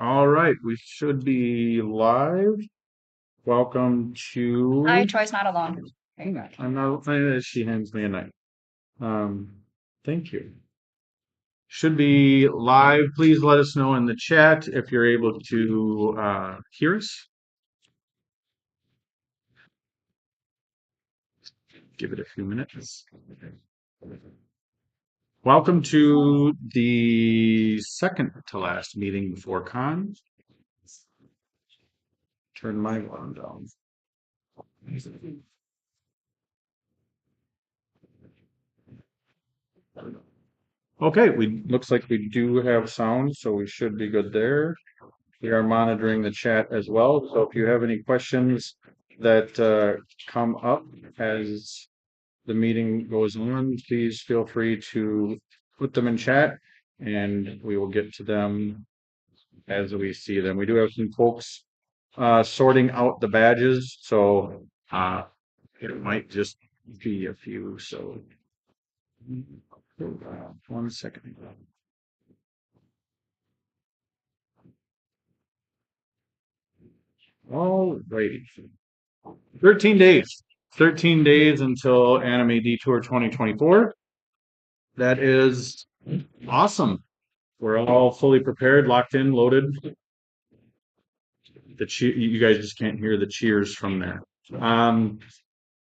All right, we should be live. Welcome to. Hi, Troy's not alone. There you go. I'm not. She hands me a knife. Um, thank you. Should be live. Please let us know in the chat if you're able to hear us. Give it a few minutes. Welcome to the second to last meeting before con. Turn my volume down. Okay, looks like we do have sound, so we should be good there. We are monitoring the chat as well, so if you have any questions that come up as the meeting goes on, please feel free to put them in chat, and we will get to them as we see them. We do have some folks sorting out the badges, so it might just be a few. So, 1 second. All righty. 13 days. 13 days until Anime Detour 2024. That is awesome. We're all fully prepared, locked in, loaded. You guys just can't hear the cheers from there.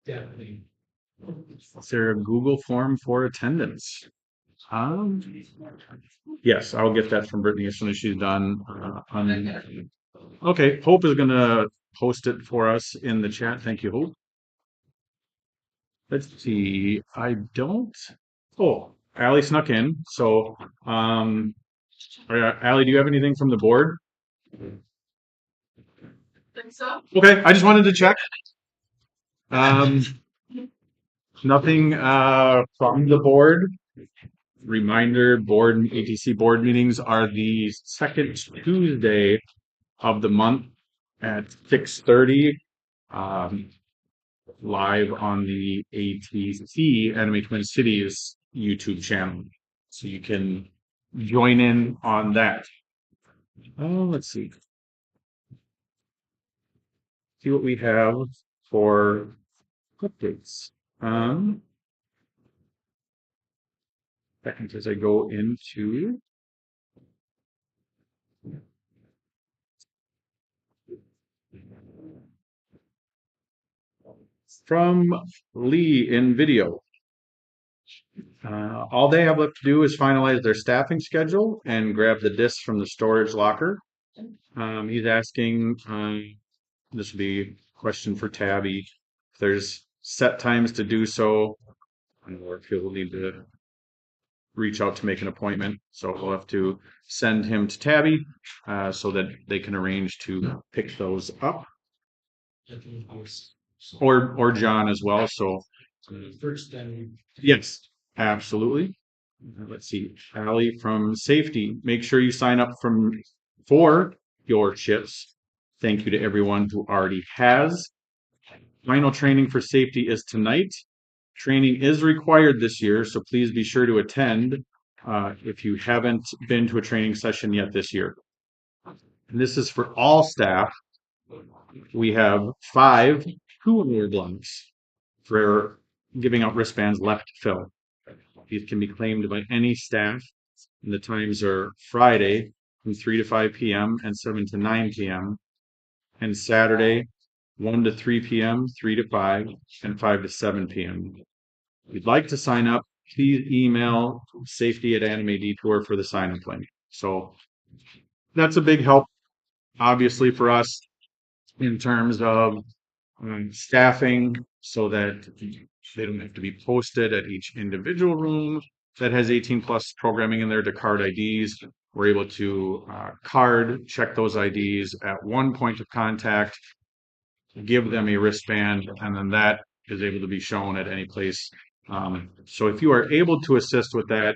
Is there a Google form for attendance? Yes, I'll get that from Brittany as soon as she's done. Okay, Hope is going to post it for us in the chat. Thank you, Hope. Let's see. I don't. Oh, Allie snuck in. So, Allie, do you have anything from the board? Think so? Okay, I just wanted to check. Nothing from the board. Reminder: ATC board meetings are the second Tuesday of the month at 6:30. Live on the ATC Anime Twin Cities YouTube channel. So you can join in on that. Let's see. See what we have for updates. Second as I go into from Lee in video. All they have left to do is finalize their staffing schedule and grab the discs from the storage locker. He's asking, this will be a question for Tabby, if there's set times to do so, or if he'll need to reach out to make an appointment. So we'll have to send him to Tabby so that they can arrange to pick those up. Or John as well. So First time. yes, absolutely. Let's see, Allie from Safety. Make sure you sign up for your shifts. Thank you to everyone who already has. Final training for Safety is tonight. Training is required this year, so please be sure to attend if you haven't been to a training session yet this year. And this is for all staff. We have 5 2-hour blocks for giving out wristbands left to fill. These can be claimed by any staff, and the times are Friday from 3 to 5 p.m. and 7 to 9 p.m. and Saturday 1 to 3 p.m., 3 to 5, and 5 to 7 p.m. If you'd like to sign up, please email safety@Anime Detour for the sign-up link. So that's a big help, obviously, for us in terms of staffing so that they don't have to be posted at each individual room that has 18 plus programming in there to card IDs. We're able to check those IDs at one point of contact, give them a wristband, and then that is able to be shown at any place. So if you are able to assist with that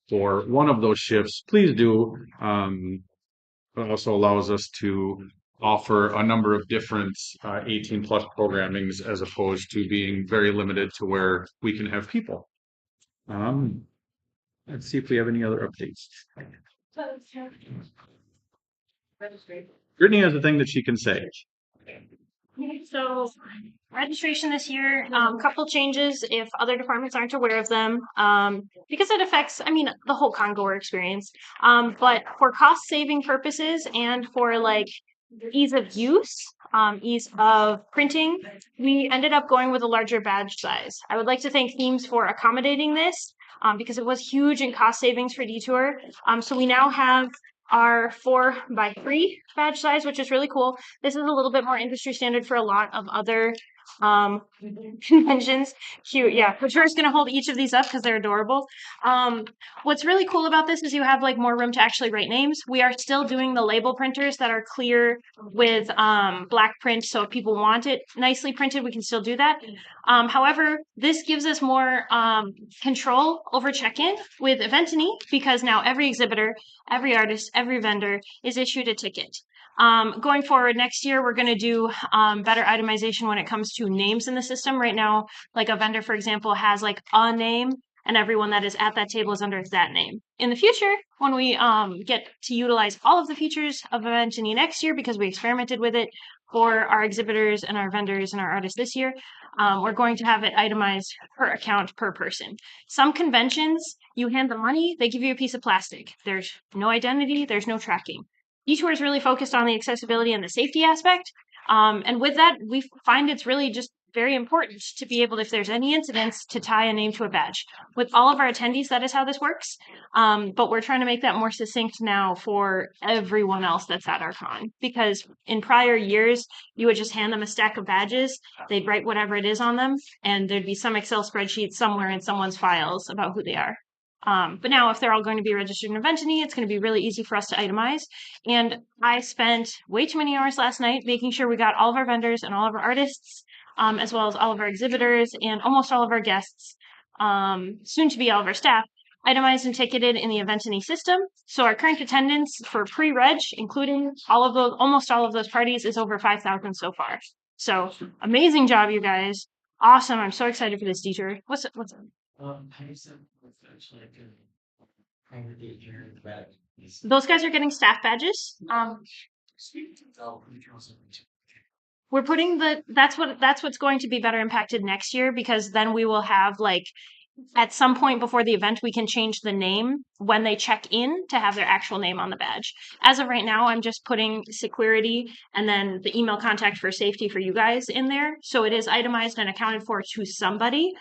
for one of those shifts, please do. It also allows us to offer a number of different 18 plus programmings as opposed to being very limited to where we can have people. Let's see if we have any other updates. Brittany has a thing that she can say. So registration this year, couple changes if other departments aren't aware of them, because it affects, I mean, the whole Congoer experience. But for cost saving purposes and for like ease of use, ease of printing, we ended up going with a larger badge size. I would like to thank Themes for accommodating this, because it was huge in cost savings for Detour. So we now have our 4x3 badge size, which is really cool. This is a little bit more industry standard for a lot of other conventions. Cute, yeah. Couture's gonna hold each of these up because they're adorable. What's really cool about this is you have like more room to actually write names. We are still doing the label printers that are clear with black print, so if people want it nicely printed, we can still do that. However, this gives us more control over check-in with Eventany because now every exhibitor, every artist, every vendor is issued a ticket. Going forward next year, we're going to do better itemization when it comes to names in the system. Right now, like a vendor, for example, has like a name, and everyone that is at that table is under that name. In the future, when we get to utilize all of the features of Eventany next year, because we experimented with it for our exhibitors and our vendors and our artists this year, we're going to have it itemized per account per person. Some conventions, you hand the money, they give you a piece of plastic. There's no identity, there's no tracking. Detour is really focused on the accessibility and the safety aspect. And with that, we find it's really just very important to be able, if there's any incidents, to tie a name to a badge. With all of our attendees, that is how this works. But we're trying to make that more succinct now for everyone else that's at our con. Because in prior years, you would just hand them a stack of badges, they'd write whatever it is on them, and there'd be some Excel spreadsheet somewhere in someone's files about who they are. But now, if they're all going to be registered in Eventany, it's going to be really easy for us to itemize. And I spent way too many hours last night making sure we got all of our vendors and all of our artists, as well as all of our exhibitors and almost all of our guests, soon to be all of our staff, itemized and ticketed in the Eventany system. So our current attendance for pre-reg, including all of those, almost all of those parties, is over 5,000 so far. So amazing job, you guys. Awesome. I'm so excited for this detour. What's up? I used to actually congregate here in back. Those guys are getting staff badges. We're putting that's what's going to be better impacted next year, because then we will have like at some point before the event, we can change the name when they check in to have their actual name on the badge. As of right now, I'm just putting security and then the email contact for safety for you guys in there. So it is itemized and accounted for to somebody.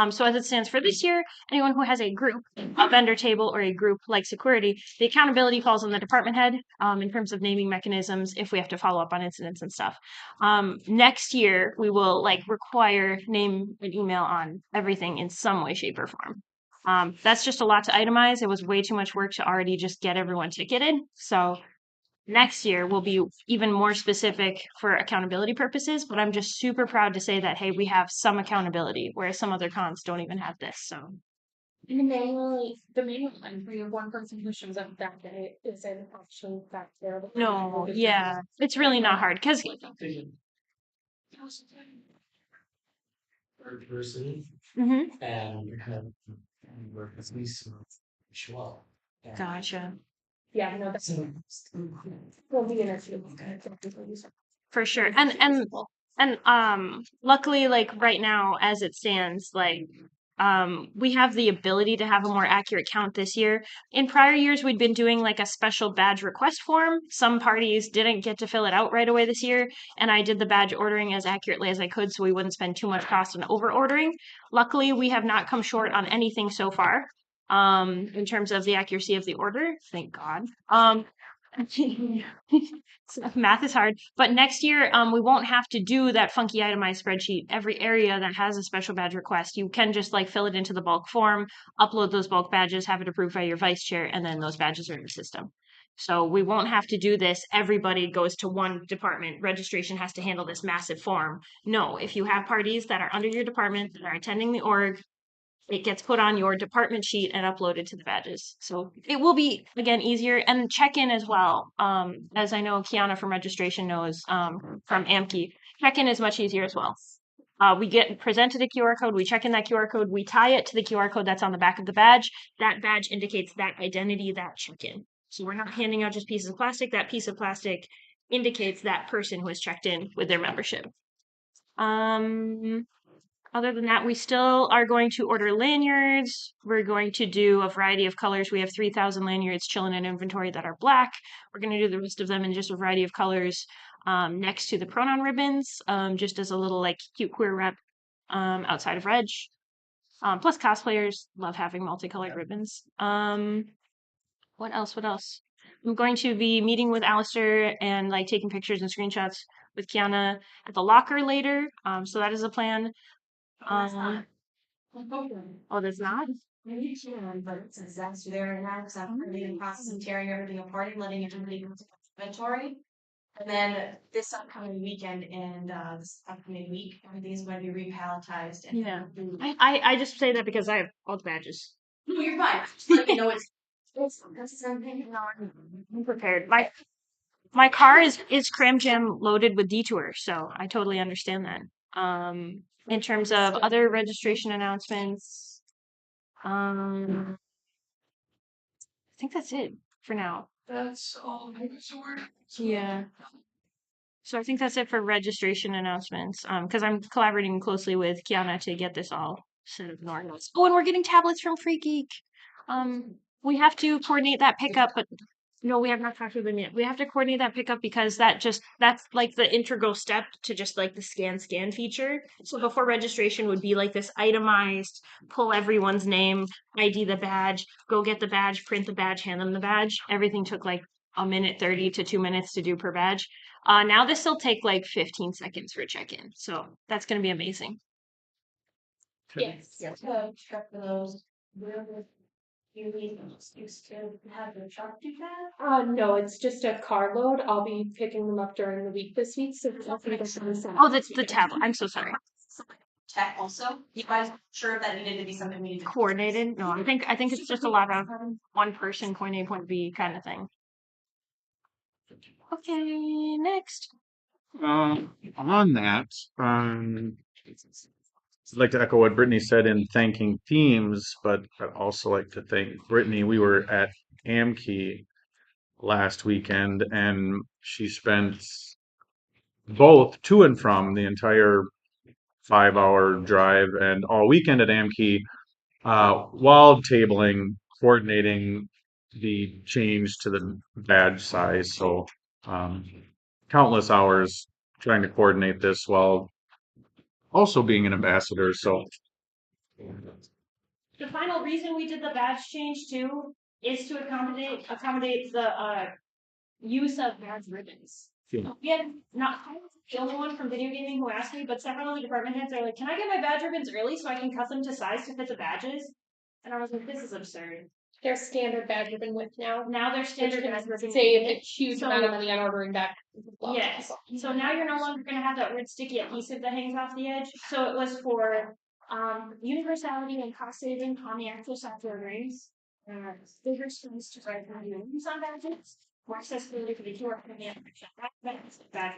So as it stands for this year, anyone who has a group, a vendor table, or a group like security, the accountability falls on the department head in terms of naming mechanisms if we have to follow up on incidents and stuff. Next year, we will like require name and email on everything in some way, shape, or form. That's just a lot to itemize. It was way too much work to already just get everyone ticketed. So next year will be even more specific for accountability purposes, but I'm just super proud to say that, hey, we have some accountability, whereas some other cons don't even have this. So The manual entry of one person who shows up that day isn't actually that terrible. no, yeah, it's really not hard because Third person and you have work at least show up. And gotcha. Yeah, no, that's will be an issue. For sure. And luckily, like right now as it stands, like we have the ability to have a more accurate count this year. In prior years, we'd been doing like a special badge request form. Some parties didn't get to fill it out right away this year, and I did the badge ordering as accurately as I could so we wouldn't spend too much cost on over ordering. Luckily, we have not come short on anything so far in terms of the accuracy of the order. Thank God. Math is hard, but next year we won't have to do that funky itemized spreadsheet. Every area that has a special badge request, you can just like fill it into the bulk form, upload those bulk badges, have it approved by your vice chair, and then those badges are in the system. So we won't have to do this. Everybody goes to one department. Registration has to handle this massive form. No, if you have parties that are under your department that are attending the org, it gets put on your department sheet and uploaded to the badges. So it will be, again, easier. And check-in as well. As I know Kiana from registration knows from Amki, check-in is much easier as well. We get presented a QR code, we check in that QR code, we tie it to the QR code that's on the back of the badge. That badge indicates that identity, that check-in. So we're not handing out just pieces of plastic. That piece of plastic indicates that person who has checked in with their membership. Other than that, we still are going to order lanyards. We're going to do a variety of colors. We have 3,000 lanyards chilling in inventory that are black. We're going to do the rest of them in just a variety of colors next to the pronoun ribbons, just as a little like cute queer rep outside of Reg. Plus cosplayers love having multicolored ribbons. What else? What else? I'm going to be meeting with Alistair and like taking pictures and screenshots with Kiana at the locker later. So that is a plan. Oh, there's not? Maybe you can, but it's a disaster there right now because I'm currently in the process of tearing everything apart and letting everybody go to inventory. And then this upcoming weekend and this upcoming week, everything is going to be repalletized. And Yeah. I just say that because I have all the badges. no, you're fine. Just let me know it's I'm prepared. My car is cram jam loaded with detour, so I totally understand that. In terms of other registration announcements, I think that's it for now. That's all I was aware. Yeah. So I think that's it for registration announcements. Because I'm collaborating closely with Kiana to get this all set up in order. Oh, and we're getting tablets from Free Geek. We have to coordinate that pickup, but no, we have not talked to them yet. We have to coordinate that pickup because that's like the integral step to just like the scan feature. So before registration would be like this itemized, pull everyone's name, ID the badge, go get the badge, print the badge, hand them the badge. Everything took like a minute 30 to 2 minutes to do per badge. Now this will take like 15 seconds for a check-in. So that's going to be amazing. Yes. check for those. You used to have your truck do that? No, it's just a carload. I'll be picking them up during the week this week, so Oh, that's the tablet. I'm so sorry. Check also. You guys sure that needed to be something we needed to Coordinated? No, I think it's just a lot of one person, point A, point B kind of thing. Okay, next. On that, I'd like to echo what Brittany said in thanking teams, but I'd also like to thank Brittany. We were at Amkey last weekend, and she spent both to and from the entire 5-hour drive and all weekend at Amkey while tabling, coordinating the change to the badge size. So countless hours trying to coordinate this while also being an ambassador. So The final reason we did the badge change too is to accommodate the use of badge ribbons. Yeah. We had not I was the only one from video gaming who asked me, but several other department heads are like, "Can I get my badge ribbons early so I can cut them to size to fit the badges?" And I was like, "This is absurd." They're standard badge ribbon width now. Now they're standard badge ribbon. Save a huge So- amount of money on ordering back. Yes. So now you're no longer going to have that weird sticky adhesive that hangs off the edge. So it was for universality and cost saving on the actual software rings. Bigger space to write names on badges. More accessibility for the QR code and badge.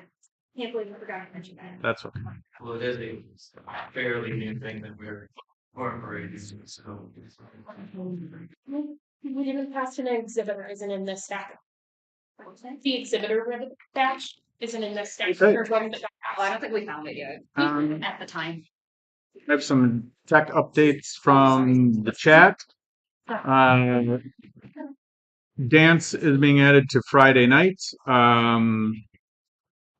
Can't believe I forgot to mention that. that's okay. Well, it is a fairly new thing that we're incorporating, so. We didn't pass an exhibitor isn't in this stack. The exhibitor ribbon badge isn't in this stack. Okay. There's one that- I don't think we found it yet Um, at the time. I have some tech updates from the chat. Dance is being added to Friday nights.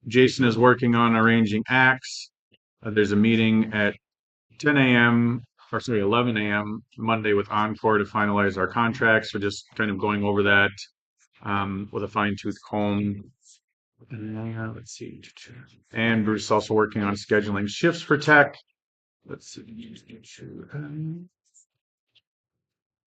Jason is working on arranging acts. There's a meeting at 10 a.m. or sorry, 11 a.m. Monday with Encore to finalize our contracts. We're just kind of going over that with a fine tooth comb. Let's see. And Bruce is also working on scheduling shifts for tech. Let's see.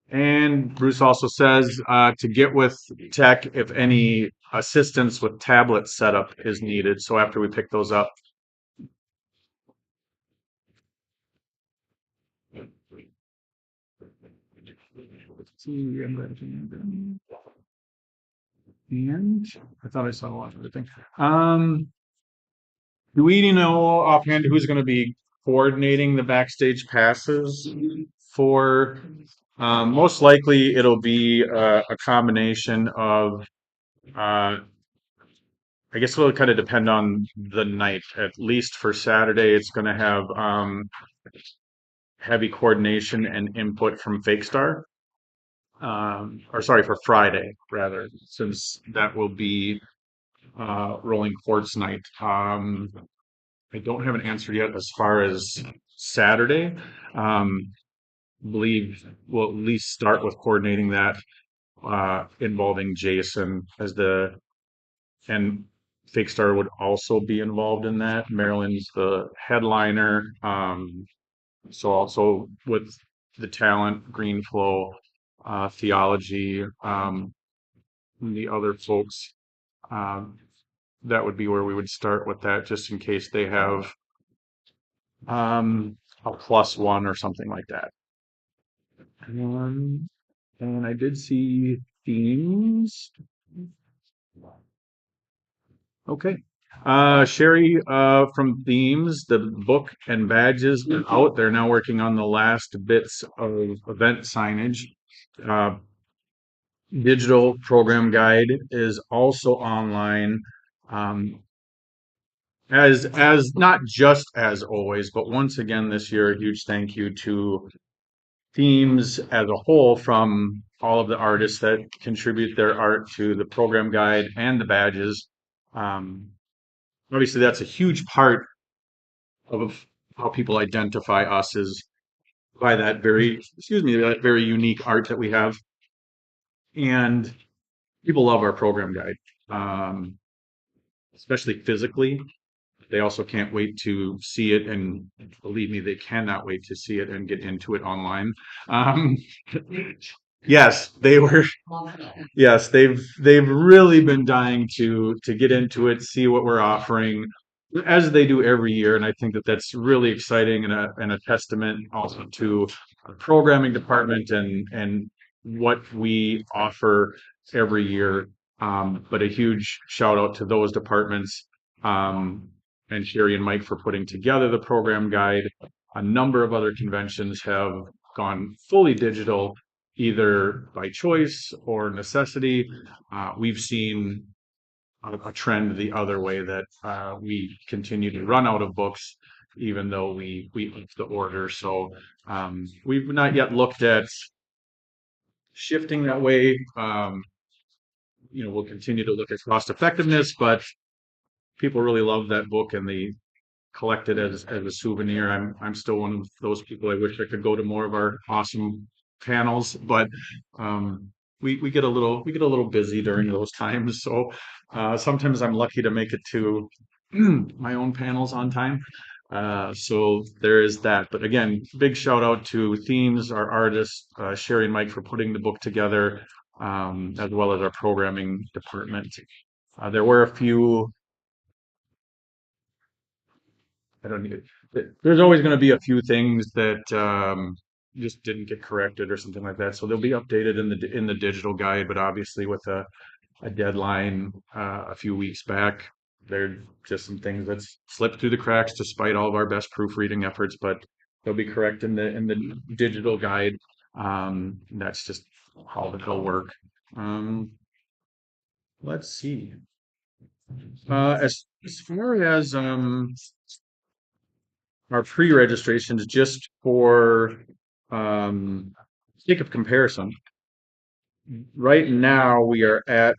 And Bruce also says to get with tech if any assistance with tablet setup is needed. So after we pick those up. And I thought I saw a lot of other things. Do we know offhand who's going to be coordinating the backstage passes for Most likely it'll be a combination of, I guess it'll kind of depend on the night. At least for Saturday, it's going to have heavy coordination and input from Fake Star. Or sorry, for Friday rather, since that will be Rolling Quartz night. I don't have an answer yet as far as Saturday. Believe we'll at least start with coordinating that involving Jason as and Fake Star would also be involved in that. Maryland's the headliner. So also with the talent, Green Flow, Theology, and the other folks, um, that would be where we would start with that, just in case they have a +1 or something like that. And I did see themes. Okay. Sherry, from Themes, the book and badges are out. They're now working on the last bits of event signage. Uh, Digital program guide is also online. Um, as not just as always, but once again this year, a huge thank you to Themes as a whole, from all of the artists that contribute their art to the program guide and the badges. Um, Obviously, that's a huge part of how people identify us, is by that very, excuse me, that very unique art that we have. And people love our program guide, especially physically. They also can't wait to see it, and believe me, they cannot wait to see it and get into it online. Um, yes, they were. Yes, they've really been dying to get into it, see what we're offering, as they do every year, and I think that that's really exciting and a testament also to the programming department and what we offer every year. But a huge shout out to those departments, and Sherry and Mike for putting together the program guide. A number of other conventions have gone fully digital, either by choice or necessity. We've seen a trend the other way, that we continue to run out of books, even though we up the order. So we've not yet looked at shifting that way. We'll continue to look at cost effectiveness, but people really love that book and they collect it as a souvenir. I'm still one of those people. I wish I could go to more of our awesome panels, but we get a little busy during those times. So sometimes I'm lucky to make it to my own panels on time. So there is that. But again, big shout out to Themes, our artists, Sherry and Mike, for putting the book together, as well as our programming department. There were a few. I don't need it. There's always going to be a few things that just didn't get corrected or something like that. So they'll be updated in the digital guide. But obviously, with a deadline a few weeks back, there are just some things that slipped through the cracks, despite all of our best proofreading efforts. But they'll be correct in the digital guide. That's just how it'll work. Um, let's see. As far as our pre-registrations, just for sake of comparison, right now we are at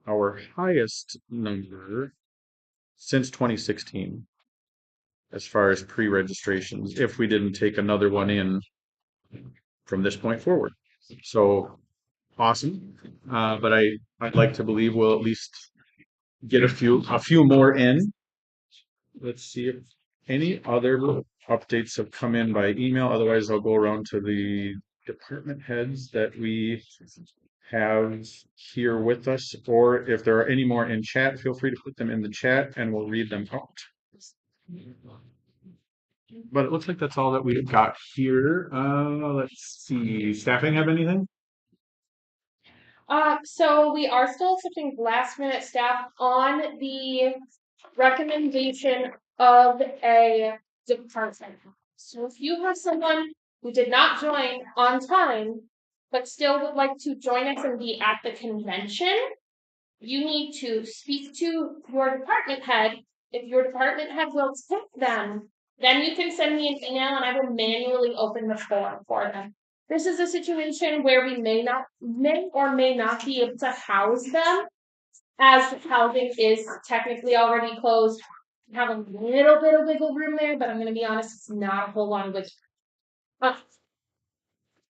our highest number since 2016 as far as pre-registrations, if we didn't take another one in from this point forward. So awesome. But I'd like to believe we'll at least get a few more in. Let's see if any other updates have come in by email. Otherwise, I'll go around to the department heads that we have here with us, or if there are any more in chat, feel free to put them in the chat and we'll read them out. But it looks like that's all that we've got here. Let's see. Staffing have anything? So we are still accepting last minute staff on the recommendation of a department. So if you have someone who did not join on time, but still would like to join us and be at the convention, you need to speak to your department head. If your department head will take them, then you can send me an email and I will manually open the form for them. This is a situation where we may or may not be able to house them, as housing is technically already closed. We have a little bit of wiggle room there, but I'm going to be honest, it's not a whole lot of wiggle.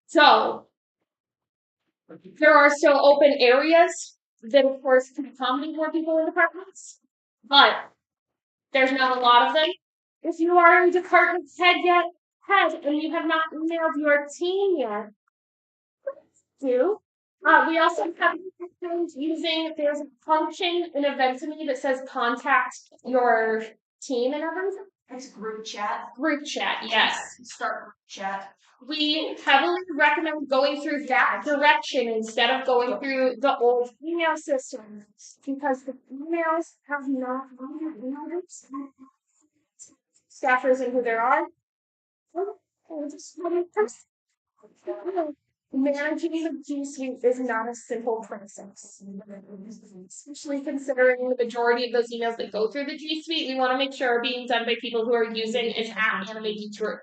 So there are still open areas that, of course, can accommodate more people in departments, but there's not a lot of them. If you are a department head and you have not emailed your team yet, do. We also have using, there's a function in Eventimi that says contact your team and everything. It's group chat. Group chat, yes. Start group chat. We heavily recommend going through that direction instead of going through the old email system, because the emails have not staffers and who there are. Managing the G Suite is not a simple process, especially considering the majority of those emails that go through the G Suite. We want to make sure are being done by people who are using an app animated through.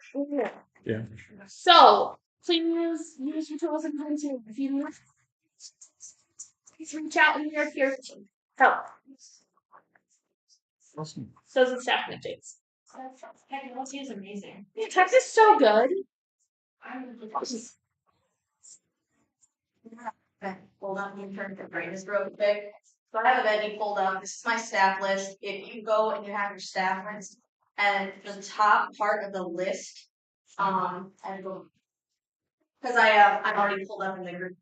Yeah. So please use your tools and content. If you need, please reach out and we are here to help. Awesome. Those are staff updates. Technology is amazing. Yeah, tech is so good. Hold on, let me turn the brightness real quick. So I have a menu pulled up. This is my staff list. If you go and you have your staff list, and the top part of the list, and go, because I'm already pulled up in the group.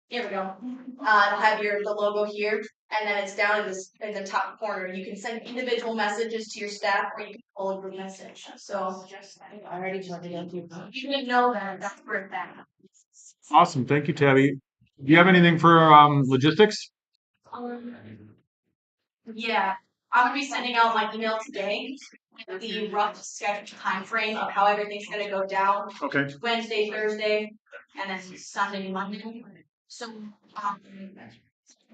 Here we go. It'll have the logo here, and then it's down in the top corner. You can send individual messages to your staff, or you can pull a group message. So I already joined it. You didn't know that. That's where it's at. Awesome. Thank you, Tabby. Do you have anything for logistics? Yeah, I'm gonna be sending out my email today with the rough schedule time frame of how everything's gonna go down. Okay. Wednesday, Thursday, and then Sunday, Monday. So,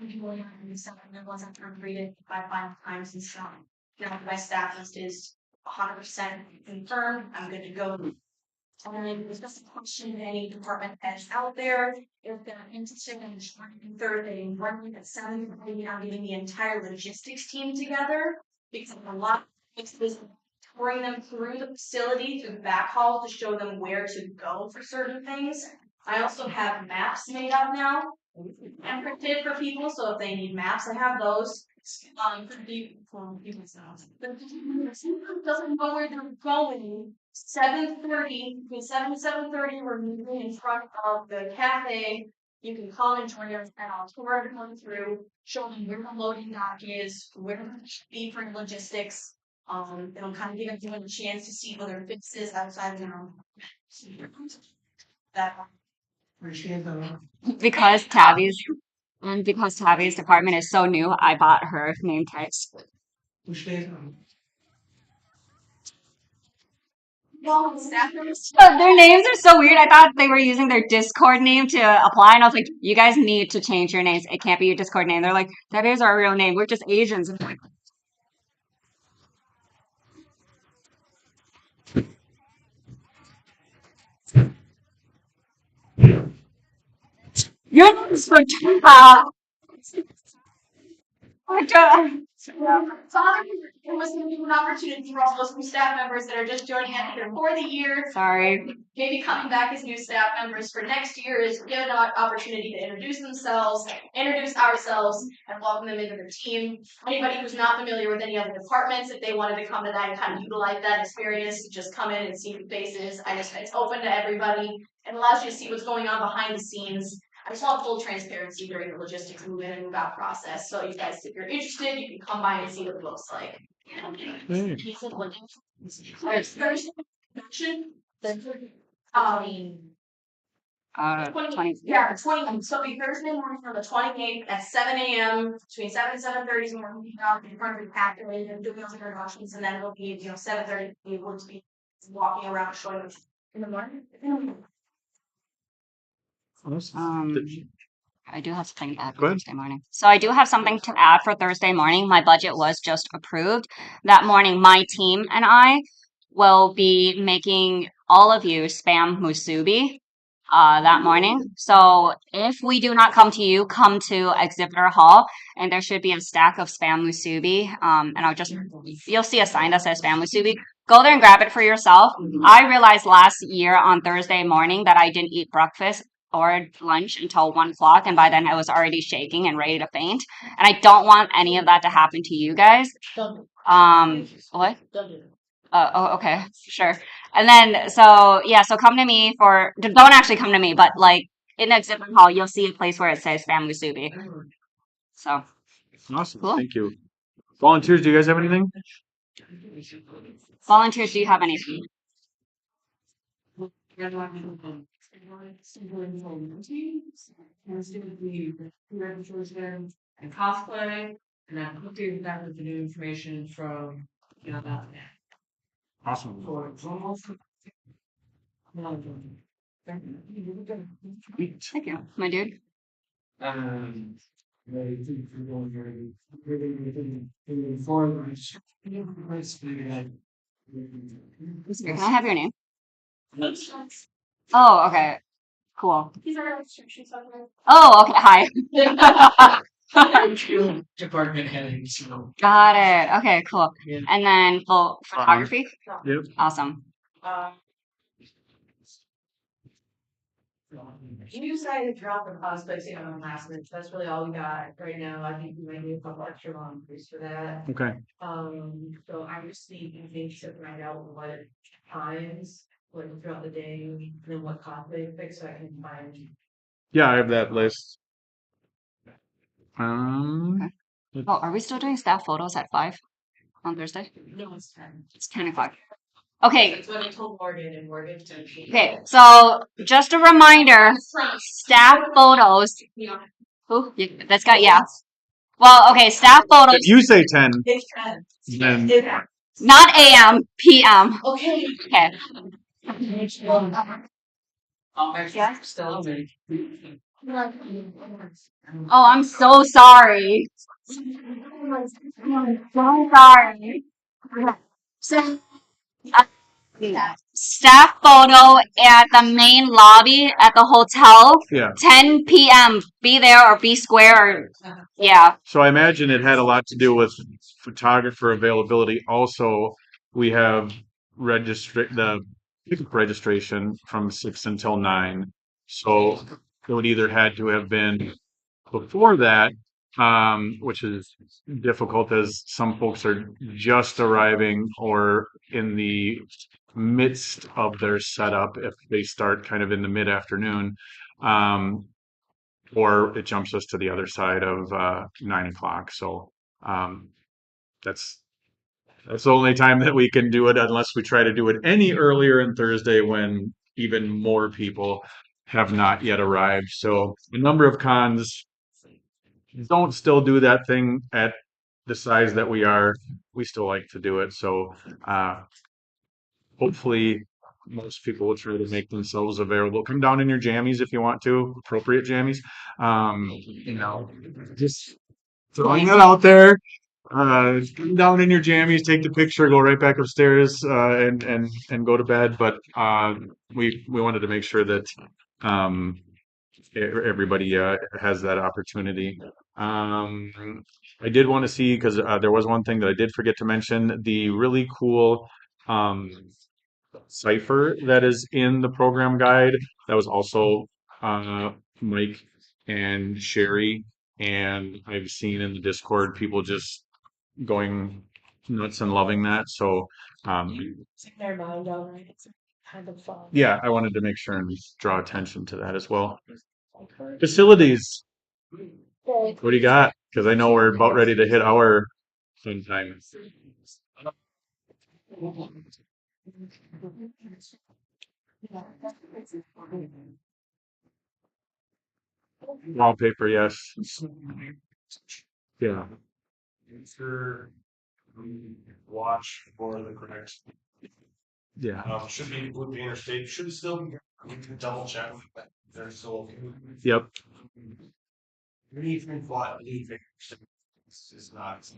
it wasn't completed by final times and stuff. Now my staff list is 100% confirmed. I'm good to go. And then there's just a question of any department heads out there. If they're interested in joining Thursday, running at 7:30, I'm getting the entire logistics team together because a lot of this touring them through the facility, through the back hall to show them where to go for certain things. I also have maps made up now and printed for people, so if they need maps, I have those. For people doesn't know where they're going. 7:30, between 7 and 7:30, we're meeting in front of the cafe. You can come and join us, and I'll tour everyone through, show them where the loading dock is, where the be for logistics. It'll kind of give everyone a chance to see other fixes outside of their own. That because Tabby's department is so new, I bought her name tags. staff members. Their names are so weird. I thought they were using their Discord name to apply, and I was like, "You guys need to change your names. It can't be your Discord name." They're like, "That is our real name. We're just Asians." And I'm like, your name's for It was going to be an opportunity for all those new staff members that are just joining us here for the year. Sorry. Maybe coming back as new staff members for next year is give an opportunity to introduce themselves, introduce ourselves, and welcome them into the team. Anybody who's not familiar with any other departments, if they wanted to come to that and kind of utilize that experience, just come in and see the faces. It's open to everybody and allows you to see what's going on behind the scenes. I just want full transparency during the logistics move in and move out process. So you guys, if you're interested, you can come by and see what it looks like. Hey. Thursday, 20. Yeah, 20. So it'll be Thursday morning on the 28th at 7 a.m. Between 7 and 7:30 is when we're meeting up in front of the cafe and doing those introductions, and then it'll be 7:30 to be able to be walking around showing them In the morning? I do have something to add Go for ahead. Thursday morning. So I do have something to add for Thursday morning. My budget was just approved. That morning, my team and I will be making all of you spam musubi that morning. So if we do not come to you, come to Exhibitor Hall, and there should be a stack of spam musubi. And you'll see a sign that says spam musubi. Go there and grab it for yourself. I realized last year on Thursday morning that I didn't eat breakfast or lunch until 1 o'clock, and by then I was already shaking and ready to faint. And I don't want any of that to happen to you guys. What? Oh, okay, sure. And then, so yeah, so come to me don't actually come to me, but like in the exhibit hall, you'll see a place where it says Family Subi. So, Awesome. Cool. Thank you. Volunteers, do you guys have anything? volunteers, do you have anything? And cosplay, and I'm hoping that with the new information from, that. Awesome. Thank you, my dude. Can I have your name? Oh, okay. Cool. These are restrictions on there. Oh, okay. Hi. Department heading, so. Got it. Okay, cool. Yeah. And then photography? Yep. Awesome. You decided to drop the cosplay thing on last minute. That's really all we got right now. I think we might need a couple extra volunteers for that. Okay. So I just need things to find out what times, like throughout the day, and then what cosplay to pick so I can find. Yeah, I have that list. Oh, are we still doing staff photos at 5 on Thursday? No, it's 10. It's 10 o'clock. Okay. That's what I told Morgan, and Morgan said she. Okay. So just a reminder, staff photos. Who? That's got, yeah. Well, okay, staff photos, If you say 10, It's 10. then not AM, PM. Okay. Okay. Still. Oh, I'm so sorry. So sorry. So, staff photo at the main lobby at the hotel, yeah. 10 p.m. Be there or be square. Or, yeah. So I imagine it had a lot to do with photographer availability. Also, we have the pickup registration from 6 until 9. So it would either had to have been before that, which is difficult as some folks are just arriving or in the midst of their setup if they start kind of in the mid-afternoon. Or it jumps us to the other side of 9 o'clock. So that's the only time that we can do it, unless we try to do it any earlier in Thursday when even more people have not yet arrived. So a number of cons don't still do that thing at the size that we are. We still like to do it. So hopefully most people will try to make themselves available. Come down in your jammies if you want to, appropriate jammies. Just throwing that out there. Come down in your jammies, take the picture, go right back upstairs, and go to bed. But we wanted to make sure that everybody has that opportunity. I did want to see, because there was one thing that I did forget to mention, the really cool cipher that is in the program guide. That was also Mike and Sherry, and I've seen in the Discord people just going nuts and loving that. So It's like their mind already. It's kind of fun. yeah, I wanted to make sure and draw attention to that as well. Facilities. What do you got? Because I know we're about ready to hit our fun time. Wallpaper, yes. Yeah. Ensure we watch for the correct Yeah. Should be, would be interstate, should still be, we can double check, but they're still okay. Yep. Anything but anything is not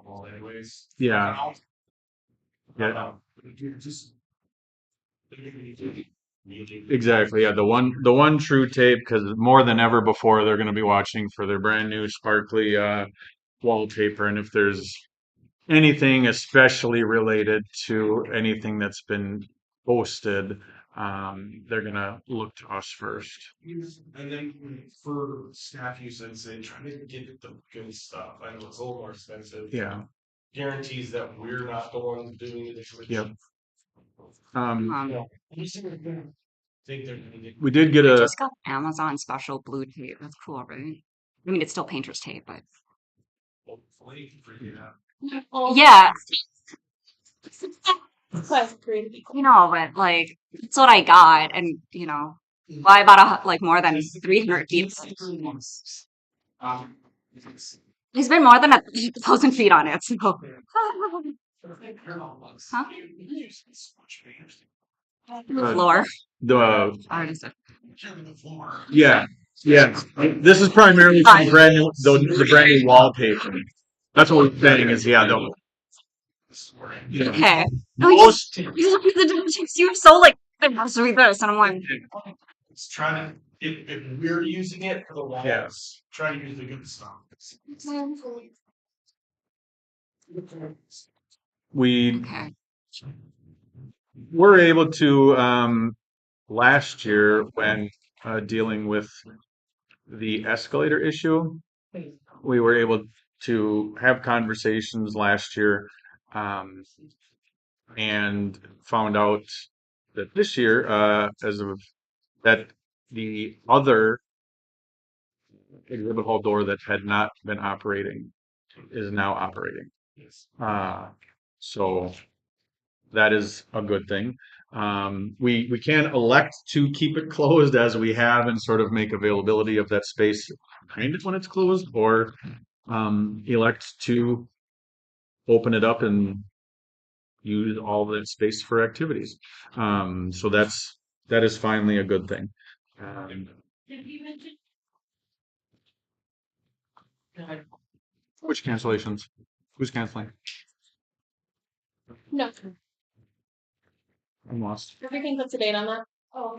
all anyways. Yeah. Yeah. You just. Exactly. Yeah. The one true tape, because more than ever before, they're going to be watching for their brand new sparkly wallpaper, and if there's anything especially related to anything that's been posted, they're gonna look to us first. And then for staff use, I'd say try to get the good stuff. I know it's a little more expensive. Yeah. Guarantees that we're not the ones doing it. Yep. Think they're gonna get. We did get I a just got Amazon special blue tape. That's cool, right? I mean, it's still painter's tape, but Hopefully for you. yeah, That's pretty cool. you know, but like that's what I got, and you know, why about like more than 300 feet? There's been more than 1,000 feet on it. So. Huh? Floor. the I just yeah. This is primarily some brand new the brand new wallpaper. That's what we're saying is the okay. No, you look at the dimensions. You were so like there has to be this, and I'm like, It's trying to, if we're using it for the walls, Yeah. try to use the good stuff. we okay. were able to last year when dealing with the escalator issue, we were able to have conversations last year and found out that this year, as of that the other exhibit hall door that had not been operating is now operating. So that is a good thing. We can elect to keep it closed as we have and sort of make availability of that space behind it when it's closed, or elect to open it up and use all the space for activities. So that is finally a good thing. Which cancellations? Who's canceling? No, I'm lost. everything's up to date on that. Oh,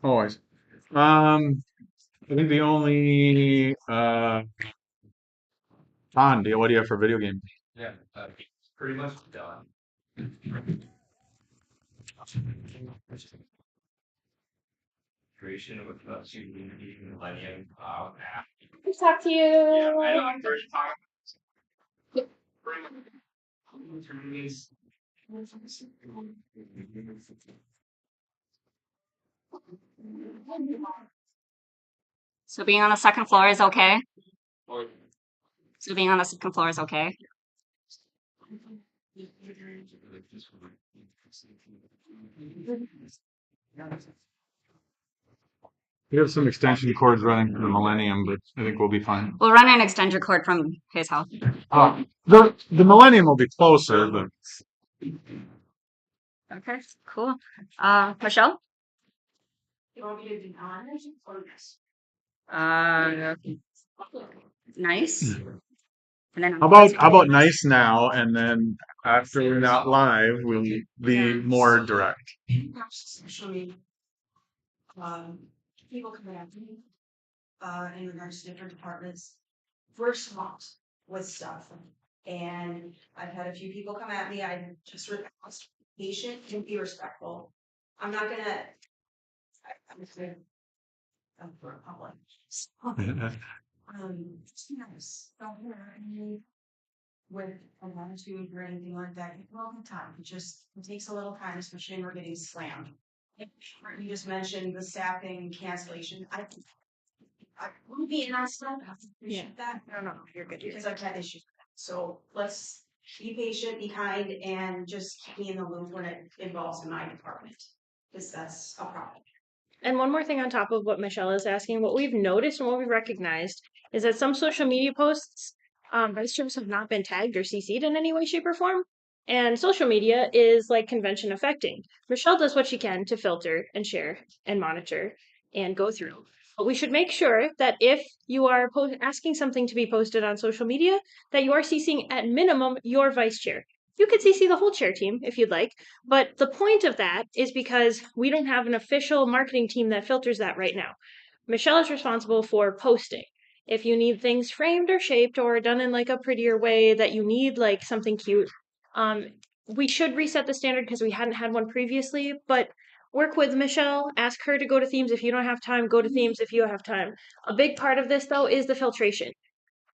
Always. I think the only John, what do you have for video game? Yeah, pretty much done. Creation of a community millennium cloud app. Good to talk to you. Yeah, I know. I'm very tired. So being on the second floor is okay. So being on the second floor is okay. We have some extension cords running from the Millennium, but I think we'll be fine. We'll run an extension cord from his house. The Millennium will be closer, but Okay, cool. Michelle? You want me to be honest or yes? Nice. And then how about nice now, and then after we're not live, we'll be more direct. Actually, people coming after me, in regards to different departments, we're swamped with stuff. And I've had a few people come at me, I just request patient and be respectful. I'm not gonna, I'm just gonna, for a public. Just be nice, don't hurt me with an attitude or anything like that. It will take time. It takes a little time, especially when we're getting slammed. You just mentioned the staffing cancellation. I would be nice stuff. I appreciate that. No, you're good. Because I've had issues. So let's be patient, be kind, and just keep me in the loop when it involves my department. Because that's a problem. And one more thing on top of what Michelle is asking, what we've noticed and what we've recognized is that some social media posts, registrars have not been tagged or CC'd in any way, shape, or form. And social media is like convention affecting. Michelle does what she can to filter and share and monitor and go through. But we should make sure that if you are asking something to be posted on social media, that you are CCing at minimum your vice chair. You could CC the whole chair team if you'd like, but the point of that is because we don't have an official marketing team that filters that right now. Michelle is responsible for posting. If you need things framed or shaped or done in like a prettier way that you need like something cute, um, we should reset the standard because we hadn't had one previously, but work with Michelle, ask her to go to themes. If you don't have time, go to themes if you have time. A big part of this though is the filtration.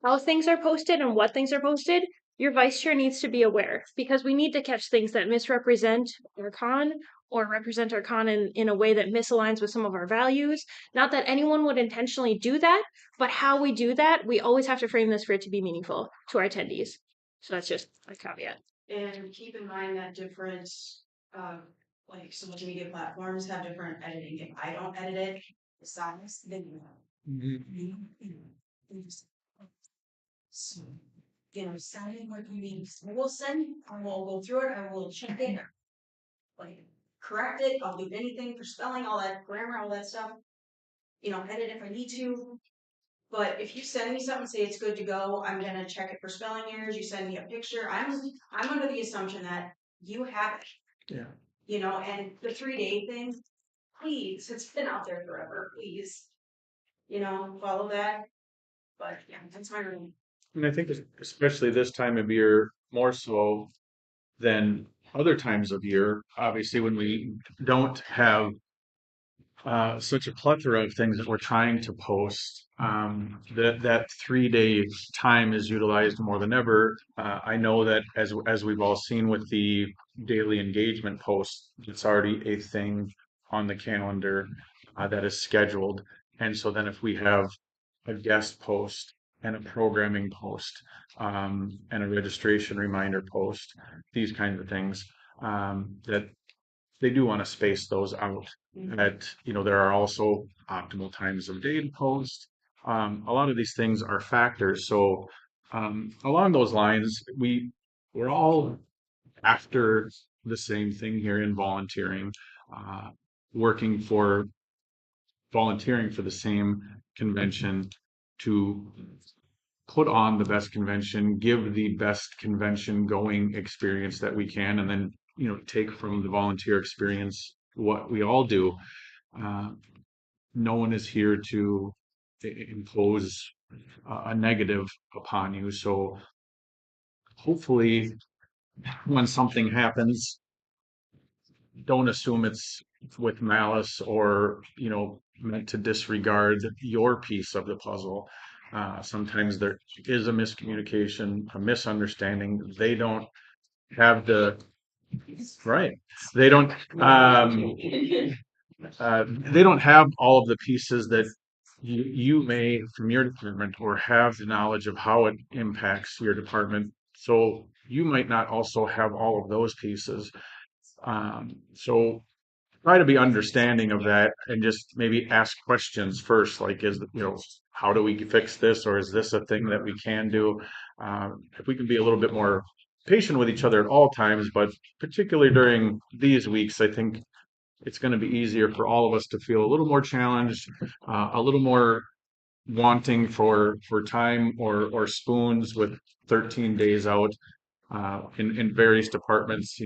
How things are posted and what things are posted, your vice chair needs to be aware because we need to catch things that misrepresent our con or represent our con in a way that misaligns with some of our values. Not that anyone would intentionally do that, but how we do that, we always have to frame this for it to be meaningful to our attendees. So that's just a caveat. And keep in mind that different, like social media platforms have different editing. If I don't edit it, the size, then so, signing what you mean, we'll send, I will go through it, I will check it. Like, correct it, I'll do anything for spelling, all that grammar, all that stuff. Edit if I need to. But if you send me something, say it's good to go, I'm gonna check it for spelling errors. You send me a picture. I'm under the assumption that you have it. Yeah. And the 3-day thing, please, it's been out there forever. Please, follow that. But yeah, that's my room. And I think especially this time of year, more so than other times of year, obviously when we don't have such a plethora of things that we're trying to post, that 3-day time is utilized more than ever. I know that as we've all seen with the daily engagement post, it's already a thing on the calendar that is scheduled. And so then if we have a guest post and a programming post and a registration reminder post, these kinds of things, that they do want to space those out. That there are also optimal times of day to post. A lot of these things are factors. So along those lines, we're all after the same thing here in volunteering, uh, working for volunteering for the same convention to put on the best convention, give the best convention going experience that we can, and then take from the volunteer experience what we all do. Uh, no one is here to impose a negative upon you. So hopefully, when something happens, don't assume it's with malice or meant to disregard your piece of the puzzle. Sometimes there is a miscommunication, a misunderstanding. They don't have the right. They don't. They don't have all of the pieces that you may from your department, or have the knowledge of how it impacts your department. So you might not also have all of those pieces. So try to be understanding of that and just maybe ask questions first, like how do we fix this, or is this a thing that we can do? If we can be a little bit more patient with each other at all times, but particularly during these weeks, I think it's going to be easier for all of us to feel a little more challenged, a little more wanting for time or spoons with 13 days out in various departments.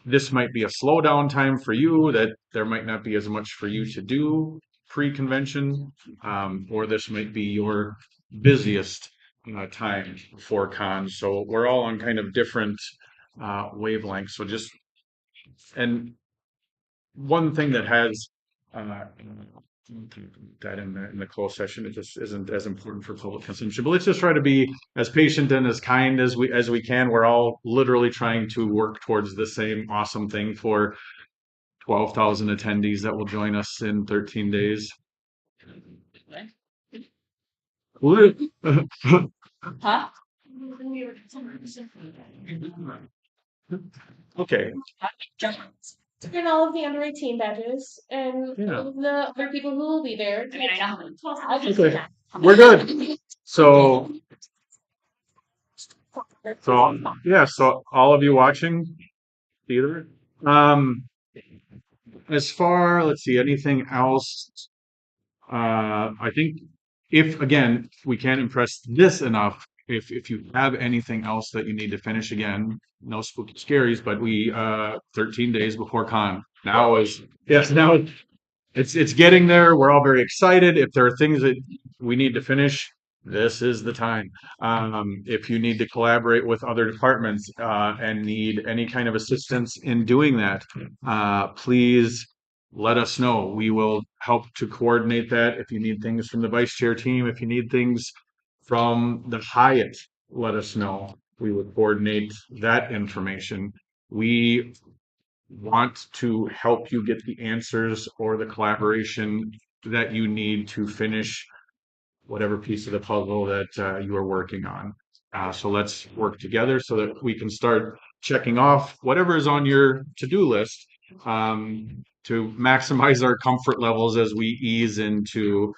This might be a slowdown time for you, that there might not be as much for you to do pre-convention, or this might be your busiest time for cons. So we're all on kind of different wavelengths. So just, and one thing that has that in the closed session, it just isn't as important for public consumption. But let's just try to be as patient and as kind as we can. We're all literally trying to work towards the same awesome thing for 12,000 attendees that will join us in 13 days. Huh? Okay. And all of the under 18 badges and Yeah. all of the other people who will be there. I mean, I know. I'll just Okay. We're good. So So yeah, so all of you watching theater, as far, let's see, anything else? I think if again we can't impress this enough, if you have anything else that you need to finish, again, no spooky scaries, but we 13 days before con. Now is yes, now it's getting there. We're all very excited. If there are things that we need to finish, this is the time. If you need to collaborate with other departments and need any kind of assistance in doing that, please let us know. We will help to coordinate that. If you need things from the vice chair team, if you need things from the Hyatt, let us know. We would coordinate that information. We want to help you get the answers or the collaboration that you need to finish whatever piece of the puzzle that you are working on. So let's work together so that we can start checking off whatever is on your to-do list to maximize our comfort levels as we ease into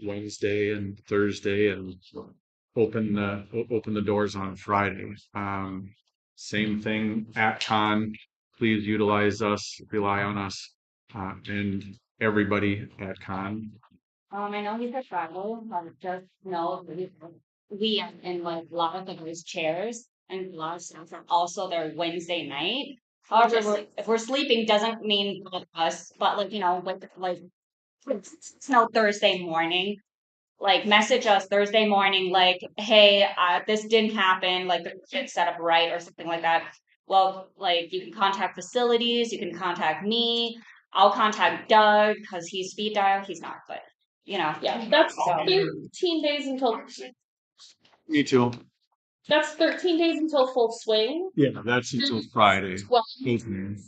Wednesday and Thursday and open the doors on Friday. Same thing at con. Please utilize us, rely on us, and everybody at con. I know he's a travel, but just know that we and like a lot of those chairs and a lot of staff are also there Wednesday night. However, if we're sleeping doesn't mean not us, but like with like it's no Thursday morning. Like message us Thursday morning, like, hey, this didn't happen, like the shit's set up right or something like that. Well, like you can contact facilities, you can contact me. I'll contact Doug because he's speed dial. He's not, but Yeah, that's So- 13 days until Me too. that's 13 days until full swing. Yeah, that's until Friday. 12 evening.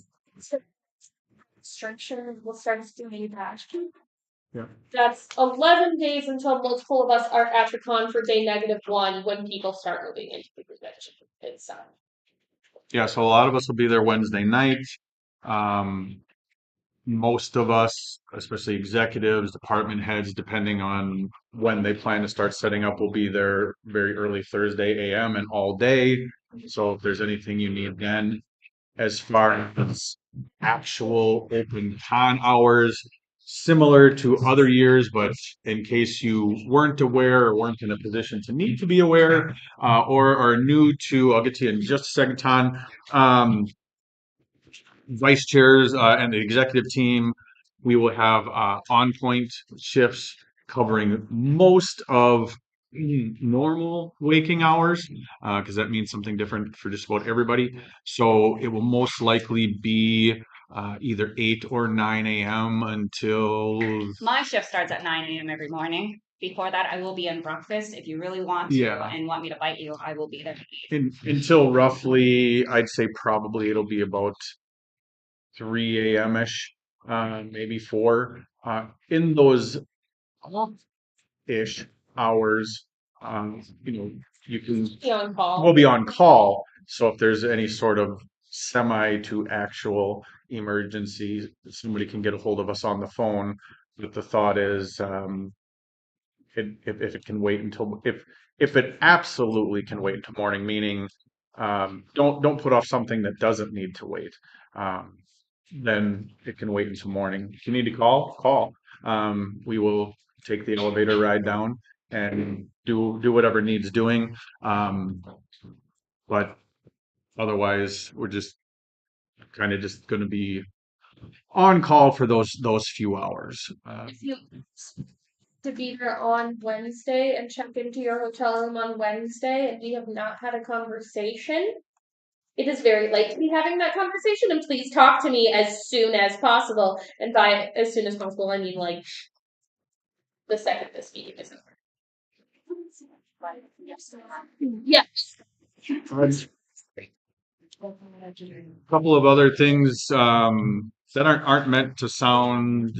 structure will start doing that. Yeah. That's 11 days until multiple of us are at the con for day -1 when people start moving into the convention itself. Yeah, so a lot of us will be there Wednesday night. Most of us, especially executives, department heads, depending on when they plan to start setting up, will be there very early Thursday AM and all day. So if there's anything you need then, as far as actual open con hours, similar to other years, but in case you weren't aware or weren't in a position to need to be aware, or are new to, I'll get to you in just a second, Ton. Vice chairs and the executive team, we will have on point shifts covering most of normal waking hours because that means something different for just about everybody. So it will most likely be either 8 or 9 a.m. until my shift starts at 9 a.m. every morning. Before that, I will be in breakfast. If you really want to and want me to bite you, I will be there. Until roughly, I'd say probably it'll be about 3 a.m. ish, maybe 4. In those ish hours, you can Be on call. we'll be on call. So if there's any sort of semi to actual emergency, somebody can get a hold of us on the phone. But the thought is, if it can wait until if it absolutely can wait until morning, meaning don't put off something that doesn't need to wait. Then it can wait until morning. If you need to call. We will take the elevator ride down and do whatever needs doing. But otherwise, we're just kind of just going to be on call for those few hours. If you to be there on Wednesday and check into your hotel room on Wednesday and we have not had a conversation, it is very late to be having that conversation, and please talk to me as soon as possible. And by as soon as possible, I mean like the second this meeting is over. Yes. A couple of other things that aren't meant to sound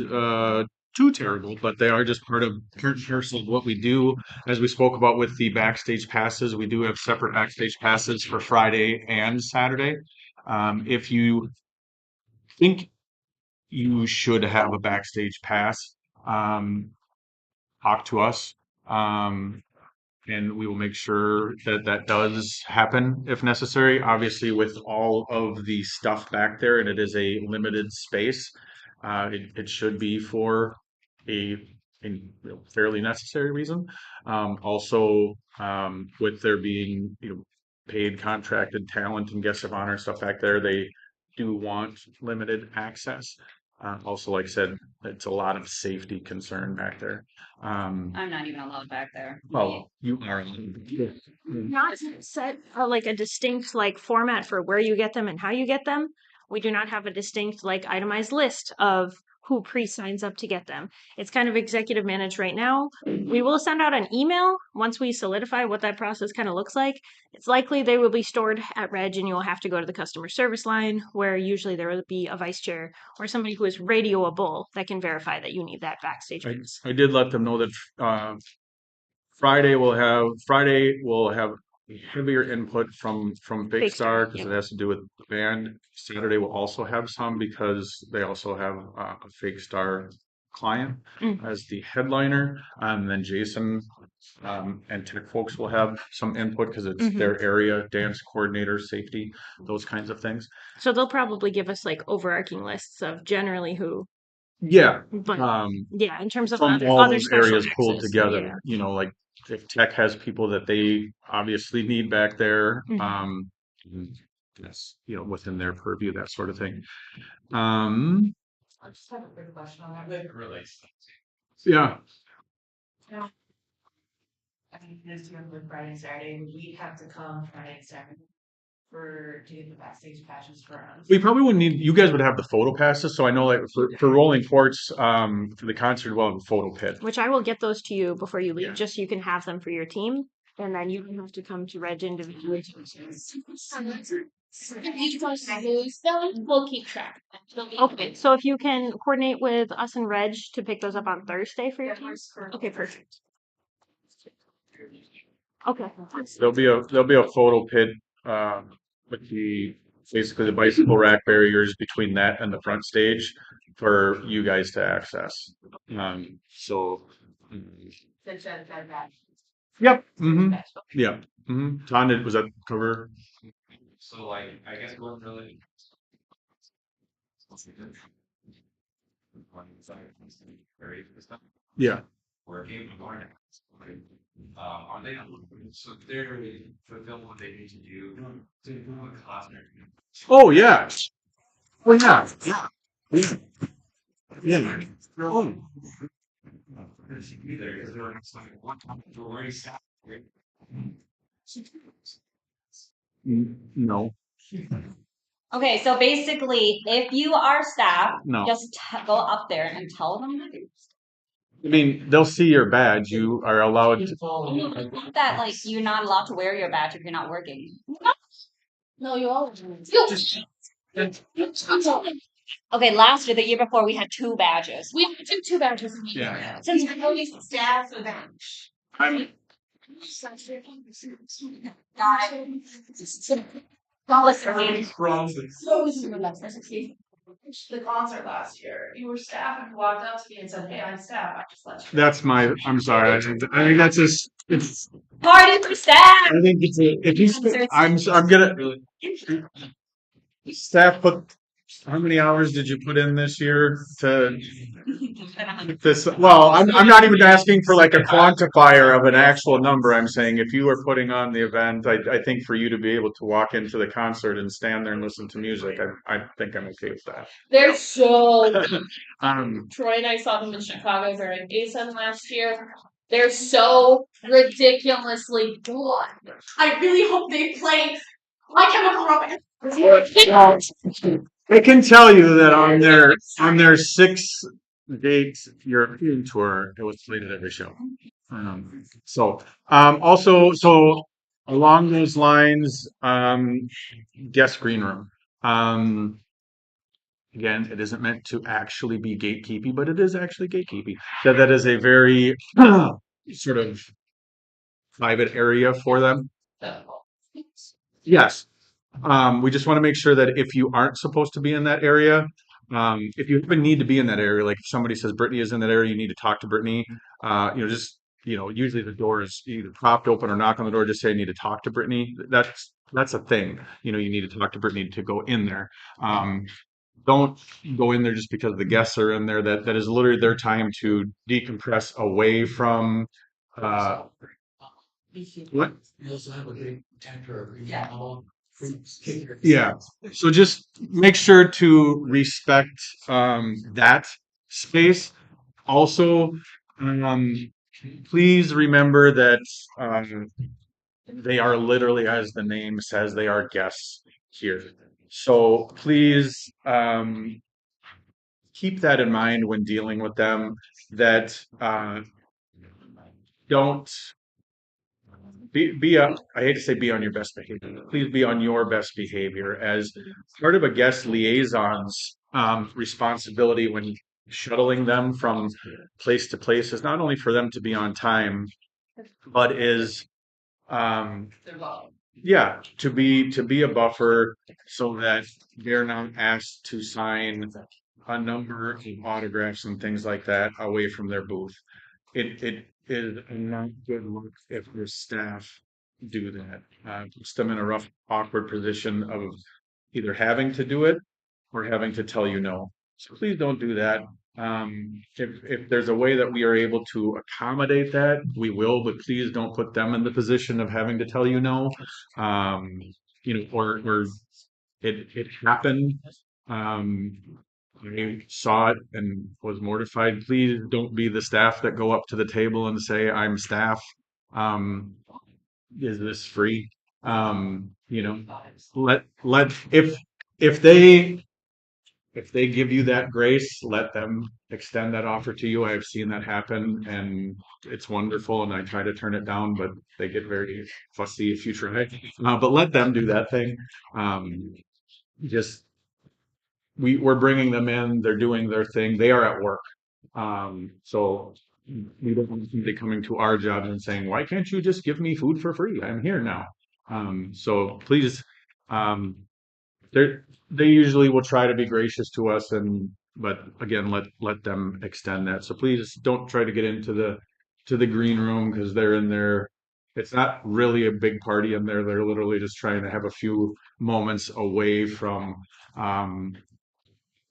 too terrible, but they are just part of parcel of what we do. As we spoke about with the backstage passes, we do have separate backstage passes for Friday and Saturday. If you think you should have a backstage pass, talk to us. and we will make sure that that does happen if necessary. Obviously, with all of the stuff back there, and it is a limited space, it should be for a, fairly necessary reason. Also, with there being paid contracted talent and guests of honor and stuff back there, they do want limited access. Also, like I said, it's a lot of safety concern back there. I'm not even allowed back there. Well, you are. Not set like a distinct like format for where you get them and how you get them. We do not have a distinct like itemized list of who pre-signs up to get them. It's kind of executive managed right now. We will send out an email once we solidify what that process kind of looks like. It's likely they will be stored at Reg and you will have to go to the customer service line where usually there will be a vice chair or somebody who is radioable that can verify that you need that backstage. pass. I did let them know that Friday will have heavier input from Big Big Star Star, because yep. it has to do with the band. Saturday will also have some because they also have a Fake Star client Mm. as the headliner, and then Jason and tech folks will have some input because it's Mhm. their area, dance coordinator, safety, those kinds of things. So they'll probably give us like overarching lists of generally who, Yeah, but um, yeah, in terms of from other, all other those special areas pulled access, together. yeah. Like if tech has people that they obviously need back there, Mhm. that's within their purview, that sort of thing. Um, I just have a quick question on that. yeah, I think this year with Friday and Saturday, we have to come Friday and Saturday to get the backstage passes for us. we probably wouldn't need. You guys would have the photo passes, so I know like for Rolling Courts, for the concert, we'll have a photo pit. Which I will get those to you before you leave, Yeah. just so you can have them for your team, and then you don't have to come to Reg individually. We'll keep track. They'll be- Okay, so if you can coordinate with us and Reg to pick those up on Thursday for your team. Okay, perfect. Okay. There'll be a photo pit with basically the bicycle rack barriers between that and the front stage for you guys to access. So. Yep. Yeah. Ton, was that cover? So like, I guess going really. Yeah. Working morning. Are they so they're fulfilling what they need to do to do a classroom? Oh yeah. Oh yeah. Yeah. Yeah. Oh. Either because they're like one time they're already staffed. No. Okay, so basically, if you are staff, No. just go up there and tell them I mean, they'll see your badge. You are allowed to. that like you're not allowed to wear your badge if you're not working. No, you all. Okay, last year, the year before, we had 2 badges. We have two badges. Yeah. Since Staff for that. I'm. The concert last year, you were staff and walked up to me and said, "Hey, I'm staff. I just let you." That's my. I'm sorry. I think that's just. It's. party for staff. I think it's if you. I'm gonna. Staff put. How many hours did you put in this year to this? Well, I'm not even asking for like a quantifier of an actual number. I'm saying if you were putting on the event, I think for you to be able to walk into the concert and stand there and listen to music, I think I'm okay with that. They're so. Troy and I saw them in Chicago during ASEM last year. They're so ridiculously good. I really hope they play My Chemical Romance. I can tell you that on their 6-date European tour, it was played at every show. Also, along those lines, guest green room. Again, it isn't meant to actually be gatekeepy, but it is actually gatekeepy. That is a very sort of private area for them. Yes. We just want to make sure that if you aren't supposed to be in that area, if you even need to be in that area, like if somebody says Brittany is in that area, you need to talk to Brittany. Just usually the door is either propped open or knock on the door, just say, I need to talk to Brittany. That's a thing. You need to talk to Brittany to go in there. Don't go in there just because the guests are in there. That is literally their time to decompress away from what? You also have a big temper. Yeah. So just make sure to respect that space. Also, please remember that they are literally, as the name says, they are guests here. So please keep that in mind when dealing with them. That don't I hate to say be on your best behavior. Please be on your best behavior as part of a guest liaison's responsibility when shuttling them from place to place is not only for them to be on time, but is um, yeah, to be a buffer so that they're not asked to sign a number of autographs and things like that away from their booth. It is a not good look if your staff do that. Puts them in a rough, awkward position of either having to do it or having to tell you no. So please don't do that. If there's a way that we are able to accommodate that, we will, but please don't put them in the position of having to tell you no. Um, or it happened. I saw it and was mortified. Please don't be the staff that go up to the table and say, I'm staff. Um, is this free? Let if they give you that grace, let them extend that offer to you. I've seen that happen and it's wonderful. And I try to turn it down, but they get very fussy if you try. But let them do that thing. Just we're bringing them in. They're doing their thing. They are at work. So we don't want somebody coming to our job and saying, why can't you just give me food for free? I'm here now. So please, um, they usually will try to be gracious to us but again, let them extend that. So please don't try to get into the green room because they're in there. It's not really a big party in there. They're literally just trying to have a few moments away from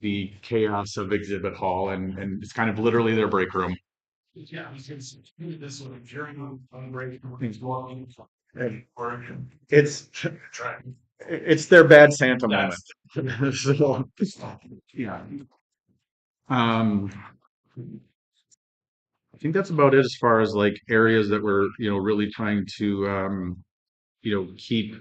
the chaos of exhibit hall and it's kind of literally their break room. Yeah, because this one, if you're on break, things walking, or It's trying. it's their bad Santa moment. So, yeah. Um, I think that's about it as far as like areas that we're, really trying to keep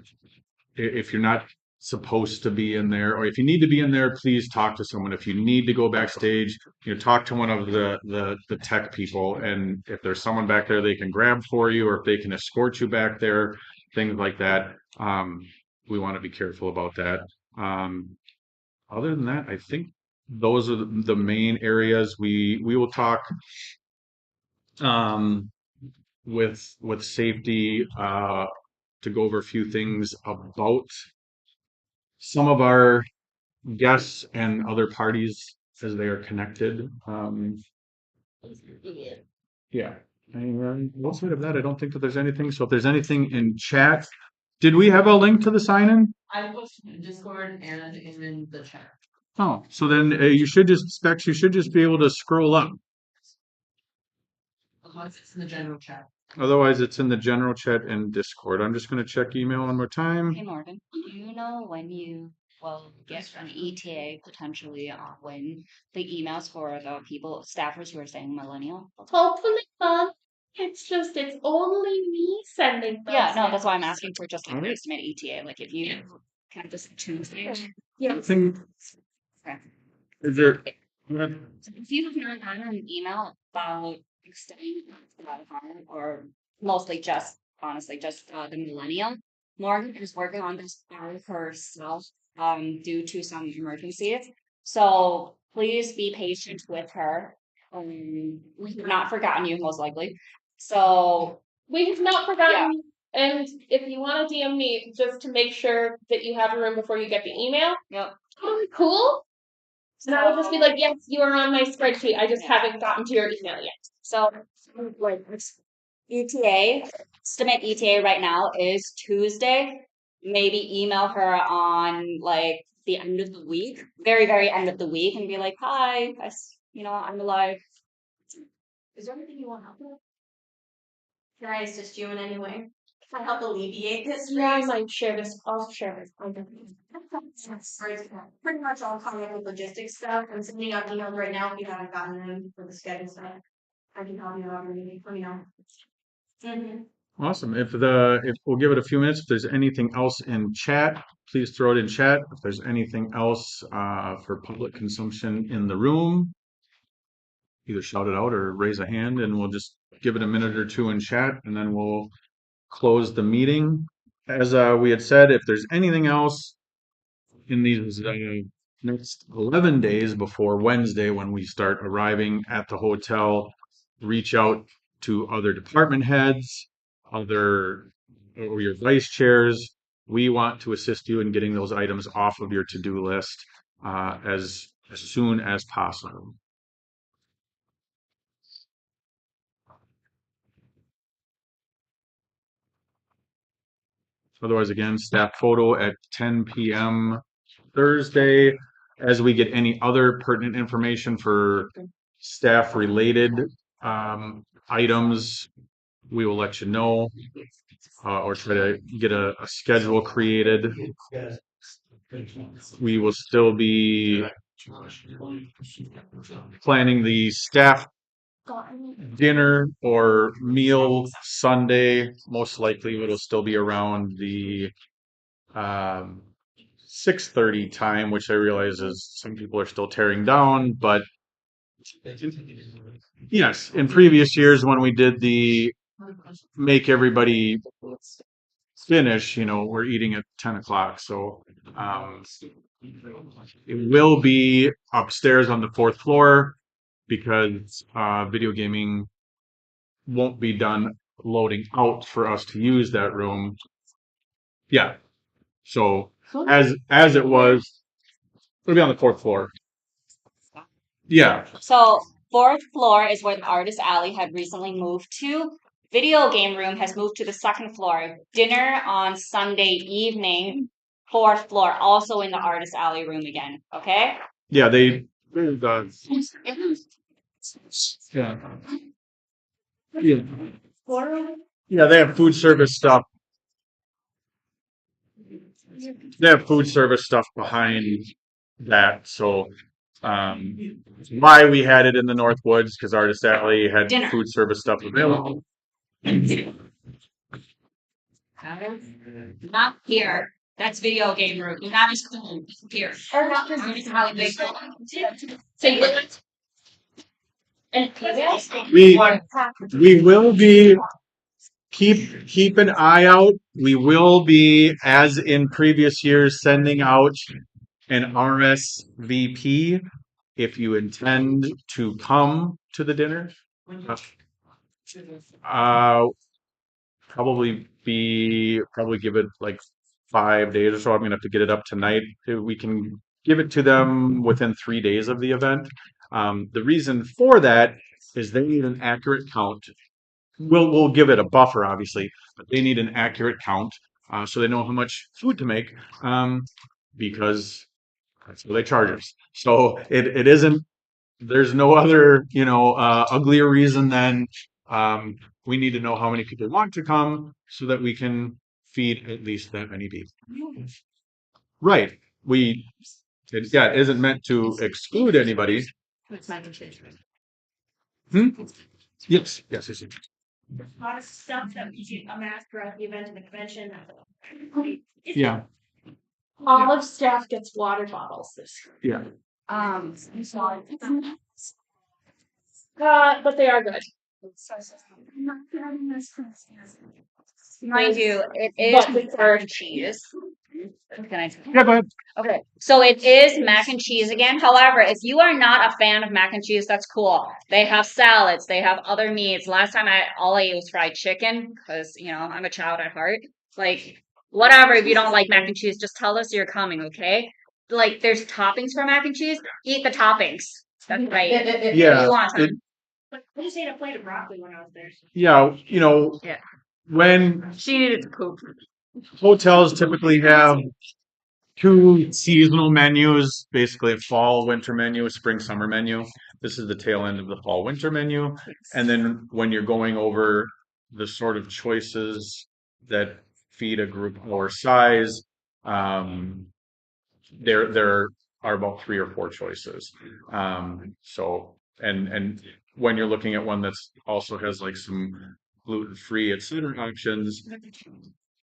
if you're not supposed to be in there or if you need to be in there, please talk to someone. If you need to go backstage, talk to one of the tech people. And if there's someone back there they can grab for you or if they can escort you back there, things like that. We want to be careful about that. Other than that, I think those are the main areas we will talk um, with safety to go over a few things about some of our guests and other parties as they are connected. Yeah. And outside of that, I don't think that there's anything. So if there's anything in chat, did we have a link to the sign in? I posted in Discord and in the chat. Oh, so then you should just be able to scroll up. Otherwise, it's in the general chat. Otherwise, it's in the general chat and Discord. I'm just going to check email one more time. Hey Morgan, do you know when you will get an ETA potentially on when the emails for the staffers who are saying millennial? Hopefully, Mom. It's only me sending those. Yeah, no, that's why I'm asking for just like an Alright. estimated ETA. Like if you can just Tuesday. Yeah. Thing, Okay. is there? So if you have not gotten an email about extending or mostly just honestly just the millennial, Morgan is working on this by herself due to some emergencies. So please be patient with her. We have not forgotten you most likely. So We have not forgotten. And if you want to DM me, just to make sure that you have a room before you get the email. yep. Totally cool. And I will just be like, yes, you are on my spreadsheet. I just haven't gotten to your email yet. So like ETA, estimate ETA right now is Tuesday. Maybe email her on like the end of the week, very, very end of the week, and be like, hi, I'm alive. Is there anything you want help with? Can I assist you in any way? Can I help alleviate this? for Yeah, I you? might share this. I'll share this. Pretty much all common with logistics stuff. I'm sending out emails right now if you haven't gotten them for the schedule stuff. I can help you out or anything, let me know. Awesome. If we'll give it a few minutes, if there's anything else in chat, please throw it in chat. If there's anything else for public consumption in the room, either shout it out or raise a hand, and we'll just give it a minute or two in chat, and then we'll close the meeting. As we had said, if there's anything else in these next 11 days before Wednesday, when we start arriving at the hotel, reach out to other department heads, or your vice chairs. We want to assist you in getting those items off of your to-do list as soon as possible. Otherwise, again, staff photo at 10 p.m. Thursday. As we get any other pertinent information for staff related items, we will let you know or try to get a schedule created. We will still be planning the staff dinner or meal Sunday. Most likely it'll still be around the 6:30 time, which I realize is some people are still tearing down, but yes, in previous years when we did the make everybody finish, we're eating at 10 o'clock. So it will be upstairs on the 4th floor because video gaming won't be done loading out for us to use that room. Yeah. So as it was, it'll be on the 4th floor. Yeah. So 4th floor is where the Artist Alley had recently moved to. Video game room has moved to the 2nd floor. Dinner on Sunday evening, 4th floor, also in the Artist Alley room again. Okay. Yeah, they. Yeah. Yeah, they have food service stuff. They have food service stuff behind that. So why we had it in the Northwoods, because Artist Alley had Dinner. food service stuff available. Not here. That's video game room. Not as cool. Here. Artist Alley big. So you and emails? We will be keep an eye out. We will be, as in previous years, sending out an RSVP if you intend to come to the dinner. Probably give it like 5 days or so. I'm gonna have to get it up tonight. We can give it to them within 3 days of the event. The reason for that is they need an accurate count. We'll give it a buffer, obviously, but they need an accurate count so they know how much food to make because that's what they charge us. So it isn't. There's no other uglier reason than we need to know how many people want to come so that we can feed at least that many people. Right. It isn't meant to exclude anybody. It's mac and cheese. Yes. A lot of stuff that we do amass throughout the event and the convention. Yeah. All of staff gets water bottles this year. Yeah. But they are good. Mind you, it is But mac and cheese. Can I? Yeah, go ahead. Okay, so it is mac and cheese again. However, if you are not a fan of mac and cheese, that's cool. They have salads. They have other meats. Last time all I ate was fried chicken because I'm a child at heart. Like whatever. If you don't like mac and cheese, just tell us you're coming. Okay. Like there's toppings for mac and cheese. Eat the toppings. That's right. Yeah, You want some. I just ate a plate of broccoli when I was there. Yeah, you know, Yeah. when She needed to cook. hotels typically have two seasonal menus, basically a fall winter menu, a spring summer menu. This is the tail end of the fall winter menu. And then when you're going over the sort of choices that feed a group our size, um, there are about 3 or 4 choices. So and when you're looking at one that's also has like some gluten-free, etc. options,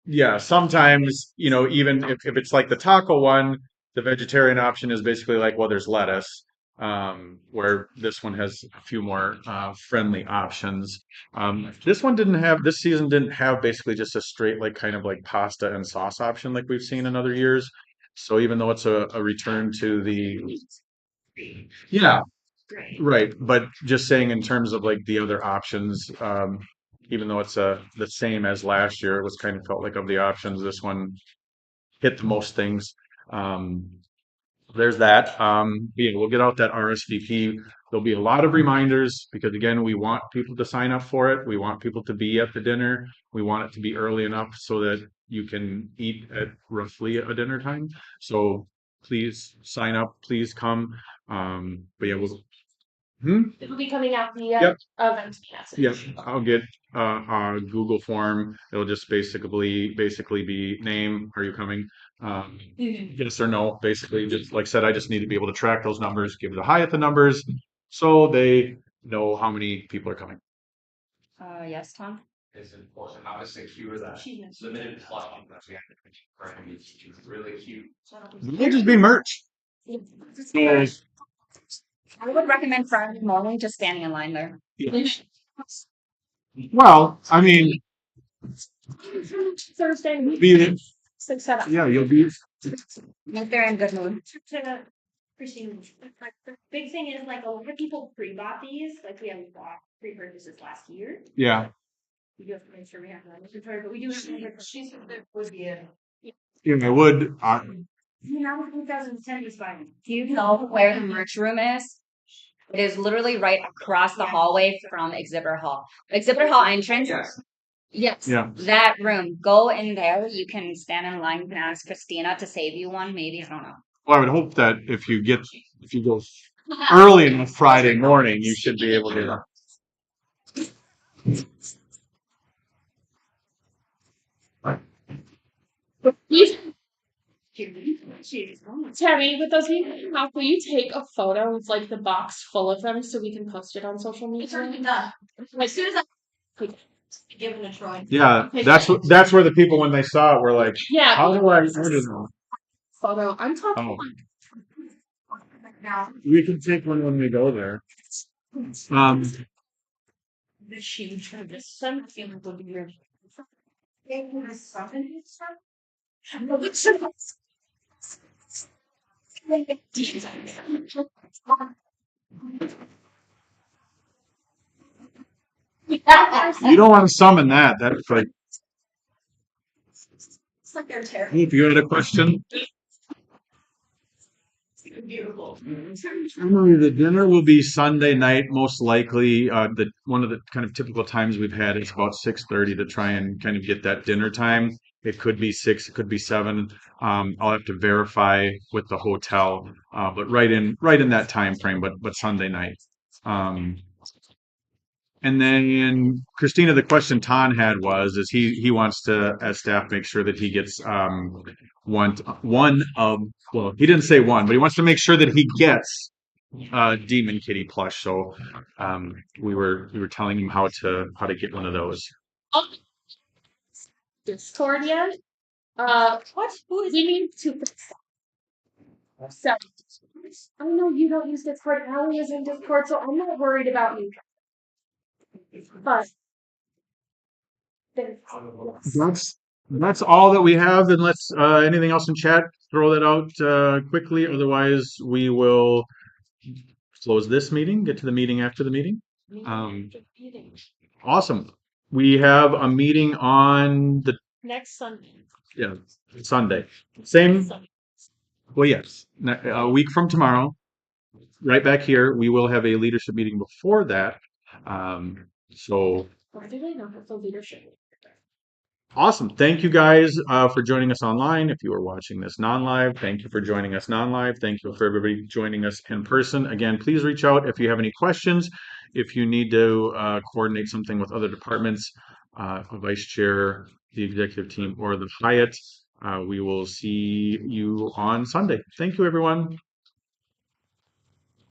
yeah, sometimes, even if it's like the taco one, the vegetarian option is basically like, well, there's lettuce, where this one has a few more friendly options. This season didn't have basically just a straight, like, kind of like pasta and sauce option like we've seen in other years. So even though it's a return to yeah, right. But just saying in terms of like the other options, even though it's the same as last year, it was kind of felt like of the options, this one hit the most things. Um, there's that. Yeah, we'll get out that RSVP. There'll be a lot of reminders because again, we want people to sign up for it. We want people to be at the dinner. We want it to be early enough so that you can eat at roughly a dinner time. So please sign up. Please come. But yeah, It'll be coming out via Yep. event message. Yep, I'll get a Google form. It'll just basically be name. Are you coming? Yes or no. Basically, just like I said, I just need to be able to track those numbers, give it a hi at the numbers, so they know how many people are coming. Yes, Tom. It's important how to secure that limited plus that we have right? I mean, it's really cute. It'll just be merch. So, I would recommend Friday morning just standing in line there. well, I mean, Thursday. be Six setup. yeah, you'll be If they're in good mood. Christine, like, the big thing is like a lot of people pre-bought these. Like we have bought pre-purchases last year. yeah. We do have to make sure we have that inventory, but we do have to. She said there would be a. Yeah, I would. Now 2010 is fine. Do you know where the merch room is? It is literally right across the hallway from Exhibit Hall. Exhibit Hall entrance. Yes. Yeah. That room. Go in there. You can stand in line. You can ask Christina to save you one. Maybe I don't know. Well, I would hope that if you go early on a Friday morning, you should be able to. Tammy, with those new mouth, will you take a photo of like the box full of them so we can post it on social It's already media? done. Like, As soon as I give it a try. Yeah, that's where the people when they saw it were like, yeah, how do I order them? photo. I'm talking. Oh, Now, we can take one when we go there. The huge for this some feeling would be really. they put a something in stuff. You don't want to summon that. That's like, It's like they're terrible. if you had a question. Beautiful. Emily, the dinner will be Sunday night, most likely. One of the kind of typical times we've had is about 6:30 to try and kind of get that dinner time. It could be 6, it could be 7. I'll have to verify with the hotel, but right in that time frame. But Sunday night. And then Christina, the question Ton had is he wants to, as staff, make sure that he gets one of, well, he didn't say one, but he wants to make sure that he gets Demon Kitty plush. So we were telling him how to get one of those. Discord yet? What? Who is? We need to. So, I know you don't use Discord. Allie is in Discord, so I'm not worried about you. But That's all that we have. And let's anything else in chat, throw that out quickly. Otherwise, we will close this meeting. Get to the meeting after the meeting. Awesome. We have a meeting on the next Sunday. Yeah, Sunday. Same. Well, yes. A week from tomorrow, right back here, we will have a leadership meeting before that. So Why do they not have the leadership? awesome. Thank you guys for joining us online. If you are watching this non-live, thank you for joining us non-live. Thank you for everybody joining us in person. Again, please reach out if you have any questions. If you need to coordinate something with other departments, a vice chair, the executive team, or the Hyatt, we will see you on Sunday. Thank you, everyone.